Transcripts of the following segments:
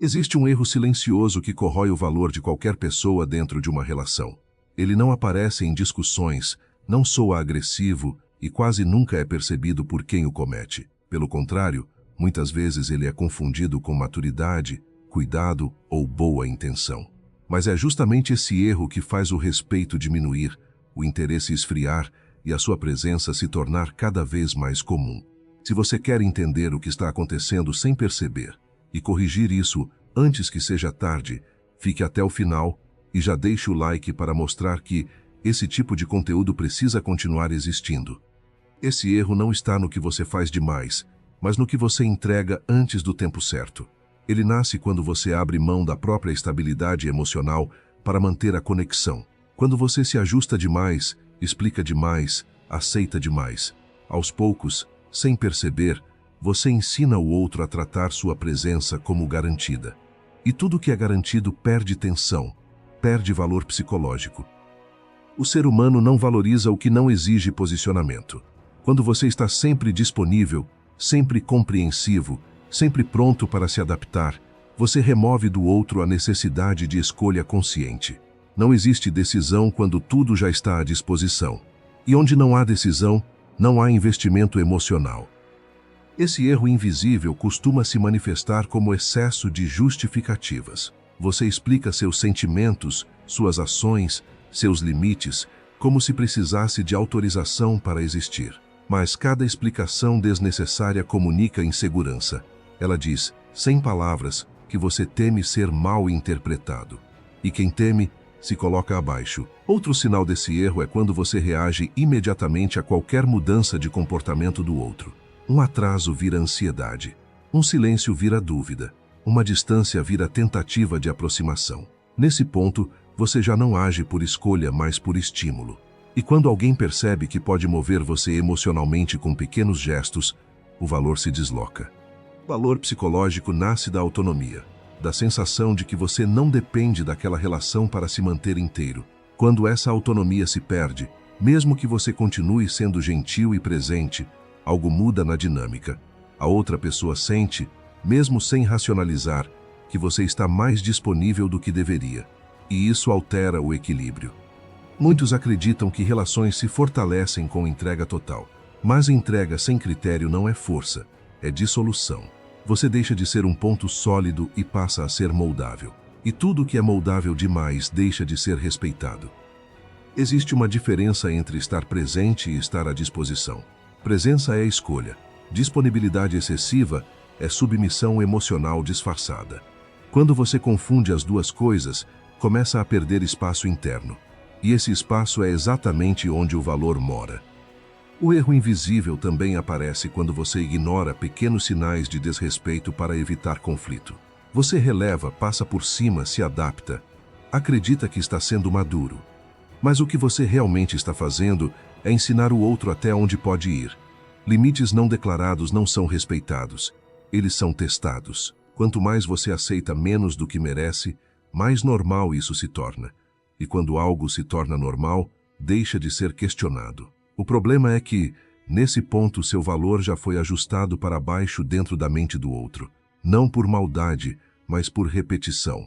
Existe um erro silencioso que corrói o valor de qualquer pessoa dentro de uma relação. Ele não aparece em discussões, não soa agressivo e quase nunca é percebido por quem o comete. Pelo contrário, muitas vezes ele é confundido com maturidade, cuidado ou boa intenção. Mas é justamente esse erro que faz o respeito diminuir, o interesse esfriar e a sua presença se tornar cada vez mais comum. Se você quer entender o que está acontecendo sem perceber e corrigir isso antes que seja tarde, fique até o final e já deixe o like para mostrar que esse tipo de conteúdo precisa continuar existindo. Esse erro não está no que você faz demais, mas no que você entrega antes do tempo certo. Ele nasce quando você abre mão da própria estabilidade emocional para manter a conexão. Quando você se ajusta demais, explica demais, aceita demais. Aos poucos, sem perceber, você ensina o outro a tratar sua presença como garantida. E tudo que é garantido perde tensão, perde valor psicológico. O ser humano não valoriza o que não exige posicionamento. Quando você está sempre disponível, sempre compreensivo, sempre pronto para se adaptar, você remove do outro a necessidade de escolha consciente. Não existe decisão quando tudo já está à disposição. E onde não há decisão, não há investimento emocional. Esse erro invisível costuma se manifestar como excesso de justificativas. Você explica seus sentimentos, suas ações, seus limites, como se precisasse de autorização para existir. Mas cada explicação desnecessária comunica insegurança. Ela diz, sem palavras, que você teme ser mal interpretado. E quem teme, se coloca abaixo. Outro sinal desse erro é quando você reage imediatamente a qualquer mudança de comportamento do outro. Um atraso vira ansiedade. Um silêncio vira dúvida. Uma distância vira tentativa de aproximação. Nesse ponto, você já não age por escolha, mas por estímulo. E quando alguém percebe que pode mover você emocionalmente com pequenos gestos, o valor se desloca. O valor psicológico nasce da autonomia, da sensação de que você não depende daquela relação para se manter inteiro. Quando essa autonomia se perde, mesmo que você continue sendo gentil e presente, algo muda na dinâmica. A outra pessoa sente, mesmo sem racionalizar, que você está mais disponível do que deveria. E isso altera o equilíbrio. Muitos acreditam que relações se fortalecem com entrega total. Mas entrega sem critério não é força, é dissolução. Você deixa de ser um ponto sólido e passa a ser moldável. E tudo que é moldável demais deixa de ser respeitado. Existe uma diferença entre estar presente e estar à disposição. Presença é escolha. Disponibilidade excessiva é submissão emocional disfarçada. Quando você confunde as duas coisas, começa a perder espaço interno. E esse espaço é exatamente onde o valor mora. O erro invisível também aparece quando você ignora pequenos sinais de desrespeito para evitar conflito. Você releva, passa por cima, se adapta, acredita que está sendo maduro. Mas o que você realmente está fazendo é ensinar o outro até onde pode ir. Limites não declarados não são respeitados, eles são testados. Quanto mais você aceita menos do que merece, mais normal isso se torna. E quando algo se torna normal, deixa de ser questionado. O problema é que, nesse ponto, seu valor já foi ajustado para baixo dentro da mente do outro. Não por maldade, mas por repetição.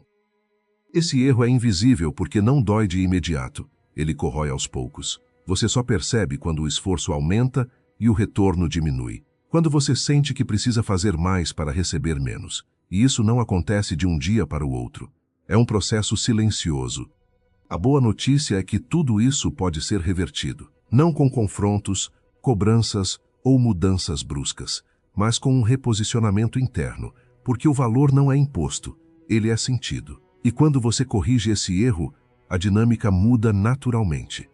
Esse erro é invisível porque não dói de imediato. Ele corrói aos poucos. Você só percebe quando o esforço aumenta e o retorno diminui. Quando você sente que precisa fazer mais para receber menos. E isso não acontece de um dia para o outro. É um processo silencioso. A boa notícia é que tudo isso pode ser revertido. Não com confrontos, cobranças ou mudanças bruscas, mas com um reposicionamento interno, porque o valor não é imposto, ele é sentido. E quando você corrige esse erro, a dinâmica muda naturalmente.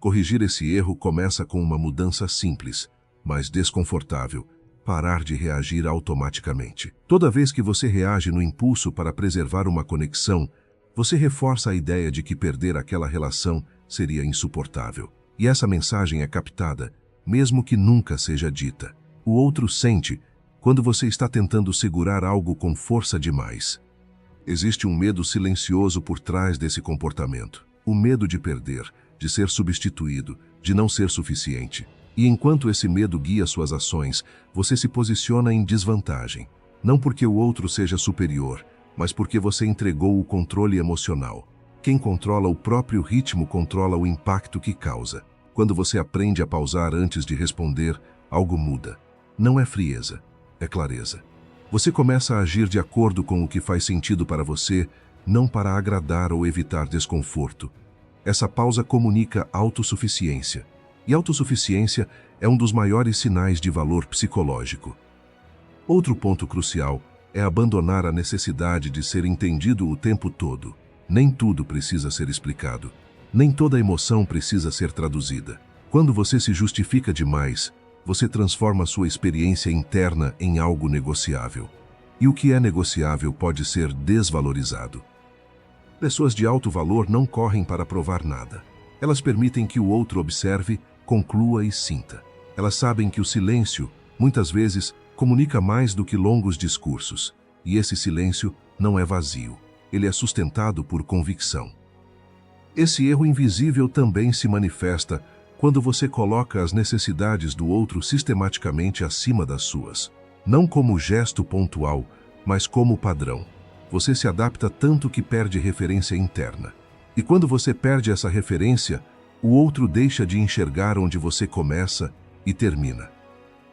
Corrigir esse erro começa com uma mudança simples, mas desconfortável: parar de reagir automaticamente. Toda vez que você reage no impulso para preservar uma conexão, você reforça a ideia de que perder aquela relação seria insuportável. E essa mensagem é captada, mesmo que nunca seja dita. O outro sente quando você está tentando segurar algo com força demais. Existe um medo silencioso por trás desse comportamento. O medo de perder, de ser substituído, de não ser suficiente. E enquanto esse medo guia suas ações, você se posiciona em desvantagem. Não porque o outro seja superior, mas porque você entregou o controle emocional. Quem controla o próprio ritmo controla o impacto que causa. Quando você aprende a pausar antes de responder, algo muda. Não é frieza, é clareza. Você começa a agir de acordo com o que faz sentido para você, não para agradar ou evitar desconforto. Essa pausa comunica autossuficiência. E autossuficiência é um dos maiores sinais de valor psicológico. Outro ponto crucial é abandonar a necessidade de ser entendido o tempo todo. Nem tudo precisa ser explicado. Nem toda emoção precisa ser traduzida. Quando você se justifica demais, você transforma sua experiência interna em algo negociável. E o que é negociável pode ser desvalorizado. Pessoas de alto valor não correm para provar nada. Elas permitem que o outro observe, conclua e sinta. Elas sabem que o silêncio, muitas vezes, comunica mais do que longos discursos. E esse silêncio não é vazio. Ele é sustentado por convicção. Esse erro invisível também se manifesta quando você coloca as necessidades do outro sistematicamente acima das suas. Não como gesto pontual, mas como padrão. Você se adapta tanto que perde referência interna. E quando você perde essa referência, o outro deixa de enxergar onde você começa e termina.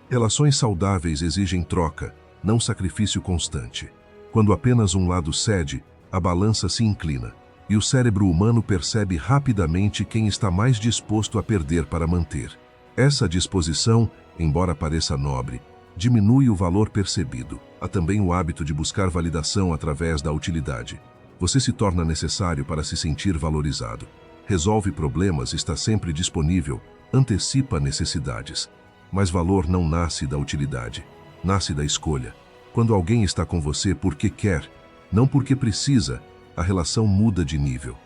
Relações saudáveis exigem troca, não sacrifício constante. Quando apenas um lado cede, a balança se inclina, e o cérebro humano percebe rapidamente quem está mais disposto a perder para manter. Essa disposição, embora pareça nobre, diminui o valor percebido. Há também o hábito de buscar validação através da utilidade. Você se torna necessário para se sentir valorizado. Resolve problemas, está sempre disponível, antecipa necessidades. Mas valor não nasce da utilidade, nasce da escolha. Quando alguém está com você porque quer, não porque precisa, a relação muda de nível.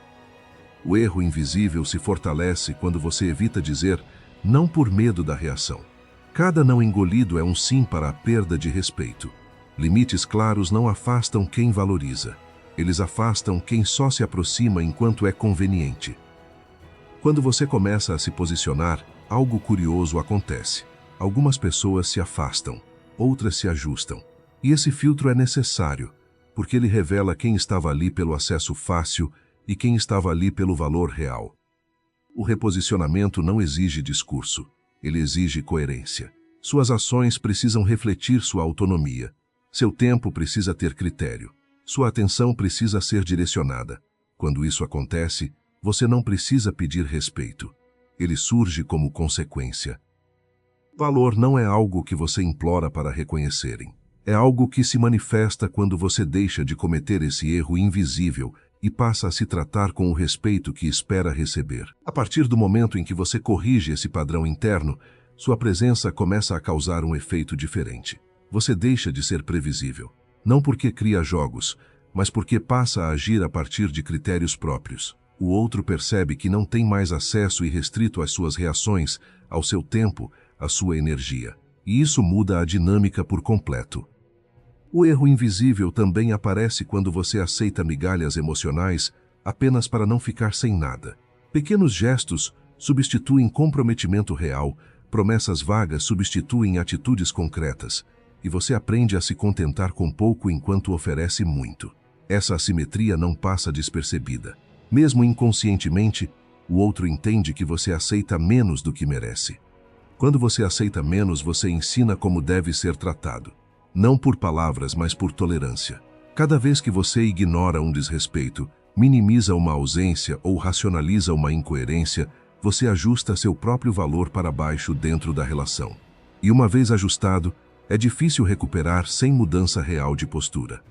O erro invisível se fortalece quando você evita dizer não por medo da reação. Cada não engolido é um sim para a perda de respeito. Limites claros não afastam quem valoriza. Eles afastam quem só se aproxima enquanto é conveniente. Quando você começa a se posicionar, algo curioso acontece. Algumas pessoas se afastam, outras se ajustam. E esse filtro é necessário, porque ele revela quem estava ali pelo acesso fácil e quem estava ali pelo valor real. O reposicionamento não exige discurso, ele exige coerência. Suas ações precisam refletir sua autonomia. Seu tempo precisa ter critério. Sua atenção precisa ser direcionada. Quando isso acontece, você não precisa pedir respeito. Ele surge como consequência. Valor não é algo que você implora para reconhecerem. É algo que se manifesta quando você deixa de cometer esse erro invisível e passa a se tratar com o respeito que espera receber. A partir do momento em que você corrige esse padrão interno, sua presença começa a causar um efeito diferente. Você deixa de ser previsível, não porque cria jogos, mas porque passa a agir a partir de critérios próprios. O outro percebe que não tem mais acesso irrestrito às suas reações, ao seu tempo, à sua energia. E isso muda a dinâmica por completo. O erro invisível também aparece quando você aceita migalhas emocionais apenas para não ficar sem nada. Pequenos gestos substituem comprometimento real, promessas vagas substituem atitudes concretas, e você aprende a se contentar com pouco enquanto oferece muito. Essa assimetria não passa despercebida. Mesmo inconscientemente, o outro entende que você aceita menos do que merece. Quando você aceita menos, você ensina como deve ser tratado. Não por palavras, mas por tolerância. Cada vez que você ignora um desrespeito, minimiza uma ausência ou racionaliza uma incoerência, você ajusta seu próprio valor para baixo dentro da relação. E uma vez ajustado, é difícil recuperar sem mudança real de postura.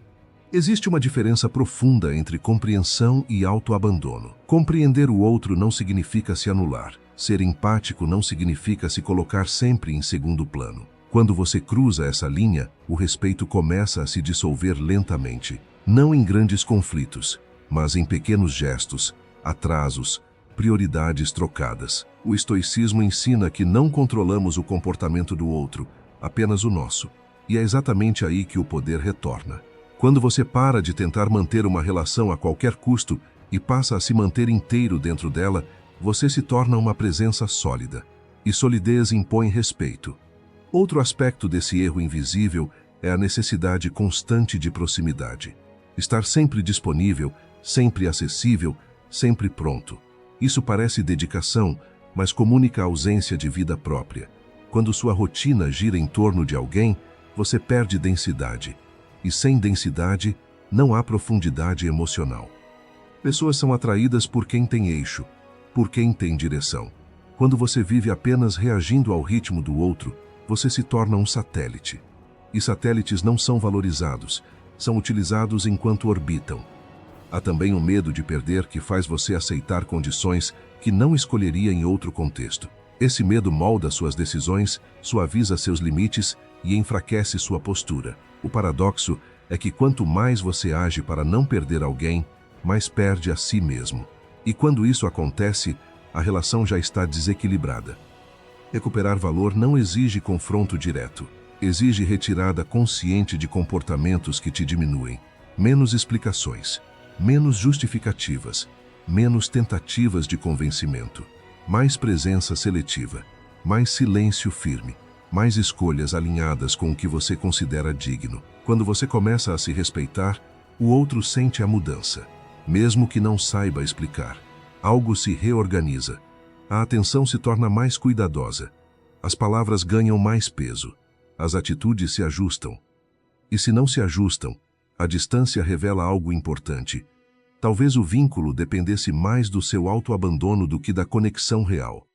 Existe uma diferença profunda entre compreensão e autoabandono. Compreender o outro não significa se anular. Ser empático não significa se colocar sempre em segundo plano. Quando você cruza essa linha, o respeito começa a se dissolver lentamente, não em grandes conflitos, mas em pequenos gestos, atrasos, prioridades trocadas. O estoicismo ensina que não controlamos o comportamento do outro, apenas o nosso. E é exatamente aí que o poder retorna. Quando você para de tentar manter uma relação a qualquer custo e passa a se manter inteiro dentro dela, você se torna uma presença sólida. E solidez impõe respeito. Outro aspecto desse erro invisível é a necessidade constante de proximidade. Estar sempre disponível, sempre acessível, sempre pronto. Isso parece dedicação, mas comunica a ausência de vida própria. Quando sua rotina gira em torno de alguém, você perde densidade. E sem densidade, não há profundidade emocional. Pessoas são atraídas por quem tem eixo, por quem tem direção. Quando você vive apenas reagindo ao ritmo do outro, você se torna um satélite. E satélites não são valorizados, são utilizados enquanto orbitam. Há também o medo de perder que faz você aceitar condições que não escolheria em outro contexto. Esse medo molda suas decisões, suaviza seus limites e enfraquece sua postura. O paradoxo é que quanto mais você age para não perder alguém, mais perde a si mesmo. E quando isso acontece, a relação já está desequilibrada. Recuperar valor não exige confronto direto. Exige retirada consciente de comportamentos que te diminuem. Menos explicações, menos justificativas, menos tentativas de convencimento. Mais presença seletiva, mais silêncio firme, mais escolhas alinhadas com o que você considera digno. Quando você começa a se respeitar, o outro sente a mudança, mesmo que não saiba explicar. Algo se reorganiza. A atenção se torna mais cuidadosa. As palavras ganham mais peso. As atitudes se ajustam. E se não se ajustam, a distância revela algo importante. Talvez o vínculo dependesse mais do seu autoabandono do que da conexão real.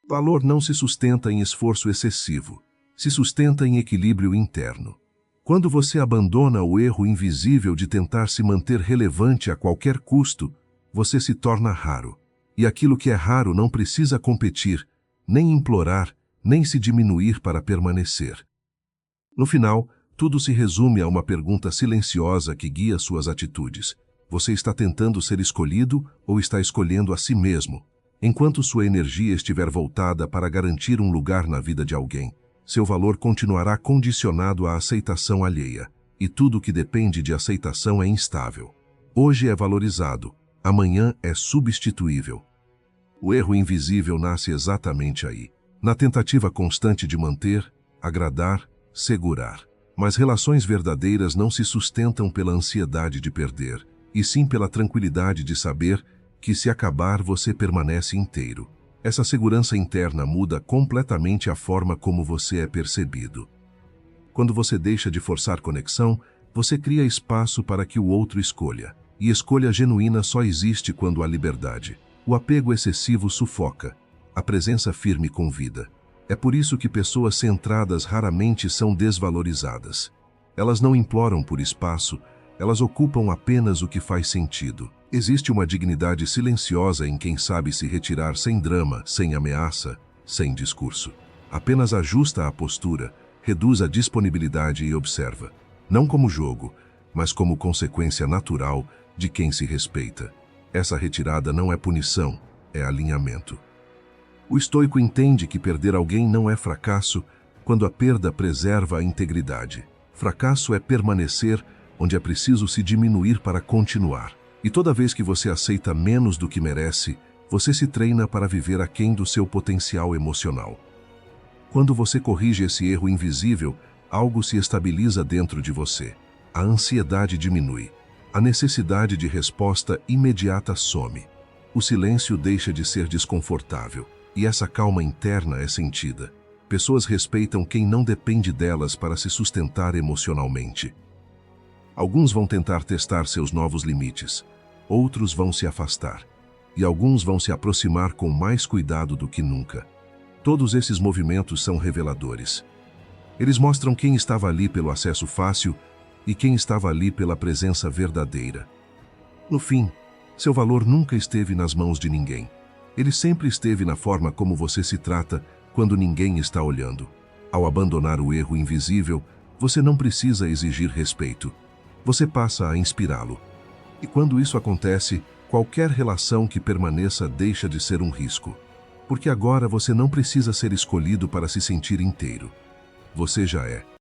Valor não se sustenta em esforço excessivo, se sustenta em equilíbrio interno. Quando você abandona o erro invisível de tentar se manter relevante a qualquer custo, você se torna raro. E aquilo que é raro não precisa competir, nem implorar, nem se diminuir para permanecer. No final, tudo se resume a uma pergunta silenciosa que guia suas atitudes. Você está tentando ser escolhido ou está escolhendo a si mesmo? Enquanto sua energia estiver voltada para garantir um lugar na vida de alguém, seu valor continuará condicionado à aceitação alheia. E tudo que depende de aceitação é instável. Hoje é valorizado, amanhã é substituível. O erro invisível nasce exatamente aí, na tentativa constante de manter, agradar, segurar. Mas relações verdadeiras não se sustentam pela ansiedade de perder, e sim pela tranquilidade de saber que se acabar você permanece inteiro. Essa segurança interna muda completamente a forma como você é percebido. Quando você deixa de forçar conexão, você cria espaço para que o outro escolha. E escolha genuína só existe quando há liberdade. O apego excessivo sufoca, a presença firme convida. É por isso que pessoas centradas raramente são desvalorizadas. Elas não imploram por espaço, elas ocupam apenas o que faz sentido. Existe uma dignidade silenciosa em quem sabe se retirar sem drama, sem ameaça, sem discurso. Apenas ajusta a postura, reduz a disponibilidade e observa. Não como jogo, mas como consequência natural de quem se respeita. Essa retirada não é punição, é alinhamento. O estoico entende que perder alguém não é fracasso quando a perda preserva a integridade. Fracasso é permanecer onde é preciso se diminuir para continuar. E toda vez que você aceita menos do que merece, você se treina para viver aquém do seu potencial emocional. Quando você corrige esse erro invisível, algo se estabiliza dentro de você. A ansiedade diminui. A necessidade de resposta imediata some. O silêncio deixa de ser desconfortável. E essa calma interna é sentida. Pessoas respeitam quem não depende delas para se sustentar emocionalmente. Alguns vão tentar testar seus novos limites. Outros vão se afastar. E alguns vão se aproximar com mais cuidado do que nunca. Todos esses movimentos são reveladores. Eles mostram quem estava ali pelo acesso fácil e quem estava ali pela presença verdadeira. No fim, seu valor nunca esteve nas mãos de ninguém. Ele sempre esteve na forma como você se trata quando ninguém está olhando. Ao abandonar o erro invisível, você não precisa exigir respeito. Você passa a inspirá-lo. E quando isso acontece, qualquer relação que permaneça deixa de ser um risco. Porque agora você não precisa ser escolhido para se sentir inteiro. Você já é.